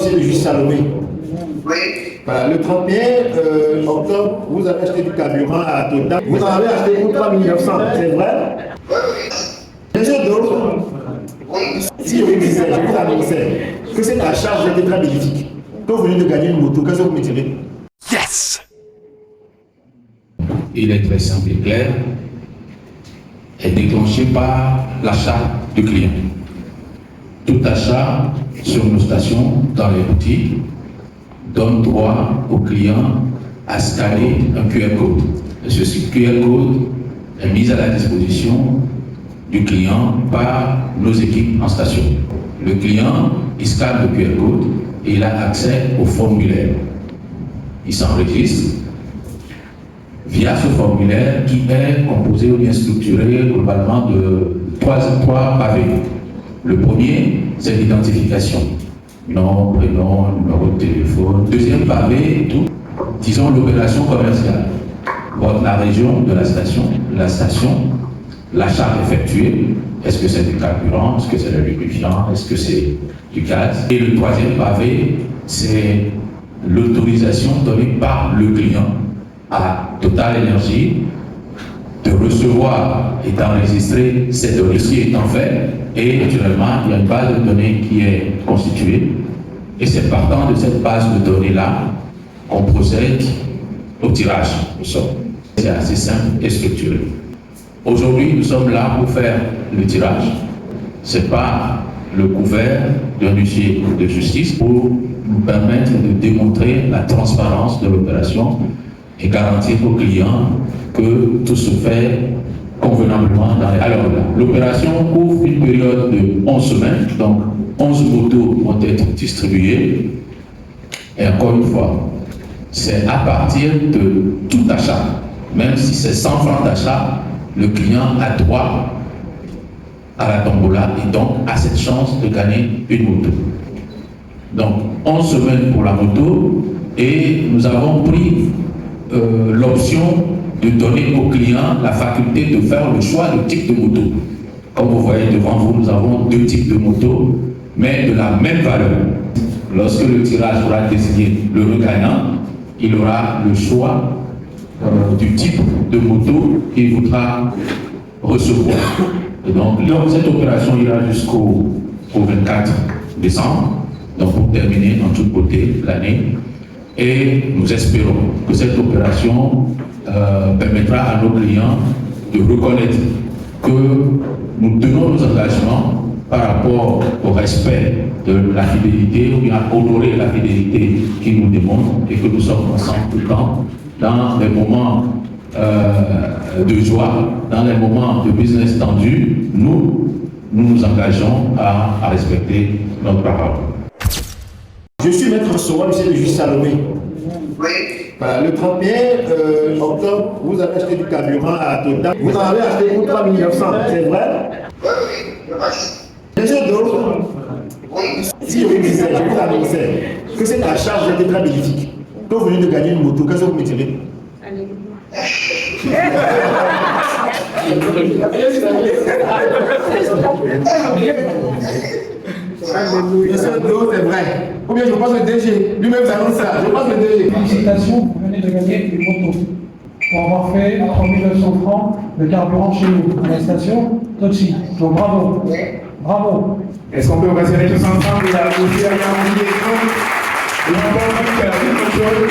C'est le juge Salomé. Oui. Voilà, le 31 octobre, vous avez acheté du carburant à Total. Vous en avez acheté pour 3 900, c'est vrai? Oui. Bien sûr, d'autres. Si je vous disais, je vous annonçais que cet achat vous était très bénéfique, que vous venez de gagner une moto, qu'est-ce que vous me direz? Yes! Il est très simple et clair, est déclenché par l'achat du client. Tout achat sur nos stations, dans les boutiques, donne droit au client à scanner un QR code. Et ce QR code est mis à la disposition du client par nos équipes en station. Le client, il scanne le QR code et il a accès au formulaire. Il s'enregistre via ce formulaire qui est composé ou bien structuré globalement de trois pavés. Le premier, c'est l'identification. Nom, prénom, numéro de téléphone. Deuxième pavé, disons l'opération commerciale. La région de la station, l'achat effectué, est-ce que c'est du carburant, est-ce que c'est du lubrifiant, est-ce que c'est du gaz. Et le troisième pavé, c'est l'autorisation donnée par le client à Total Énergie de recevoir et d'enregistrer ces données, ce qui est en fait, et naturellement, il y a une base de données qui est constituée, et c'est partant de cette base de données-là qu'on procède au tirage au sort. C'est assez simple et structuré. Aujourd'hui, nous sommes là pour faire le tirage. C'est pas le couvert d'un huissier de justice pour nous permettre de démontrer la transparence de l'opération et garantir aux clients que tout se fait convenablement dans les... Alors, l'opération couvre une période de 11 semaines, donc 11 motos vont être distribuées. Et encore une fois, c'est à partir de tout achat, même si c'est 100 francs d'achat, le client a droit à la tombola et donc a cette chance de gagner une moto. Donc 11 semaines pour la moto et nous avons pris l'option de donner au client la faculté de faire le choix de type de moto. Comme vous voyez devant vous, nous avons deux types de motos, mais de la même valeur. Lorsque le tirage aura désigné le regagnant, il aura le choix du type de moto qu'il voudra recevoir. Et donc cette opération ira jusqu'au 24 décembre, donc pour terminer en toute beauté l'année. Et nous espérons que cette opération permettra à nos clients de reconnaître que nous tenons nos engagements par rapport au respect de la fidélité ou bien honorer la fidélité qu'ils nous demandent et que nous sommes ensemble tout le temps dans les moments de joie, dans les moments de business tendu, nous nous engageons à respecter notre parole. Je suis maître Soa, monsieur le juge Salomé. Oui. Voilà, le 31 octobre, vous avez acheté du carburant à Total. Vous en avez acheté pour 3 900, c'est vrai? Oui, oui. Bien sûr, d'autres. Si je vous disais, je vous annonçais que cet achat vous était très bénéfique, que vous venez de gagner une moto, qu'est-ce que vous me direz? Bien sûr, c'est vrai. Ou bien je pense le DG, lui-même s'annonce ça. Je pense le DG. Félicitations, vous venez de gagner une moto. Pour avoir fait 3 900 francs de carburant chez nous, à la station Totsi. Donc bravo. Bravo. Est-ce qu'on peut ovationner tous ensemble et applaudir à Yann Mounier et encore une chose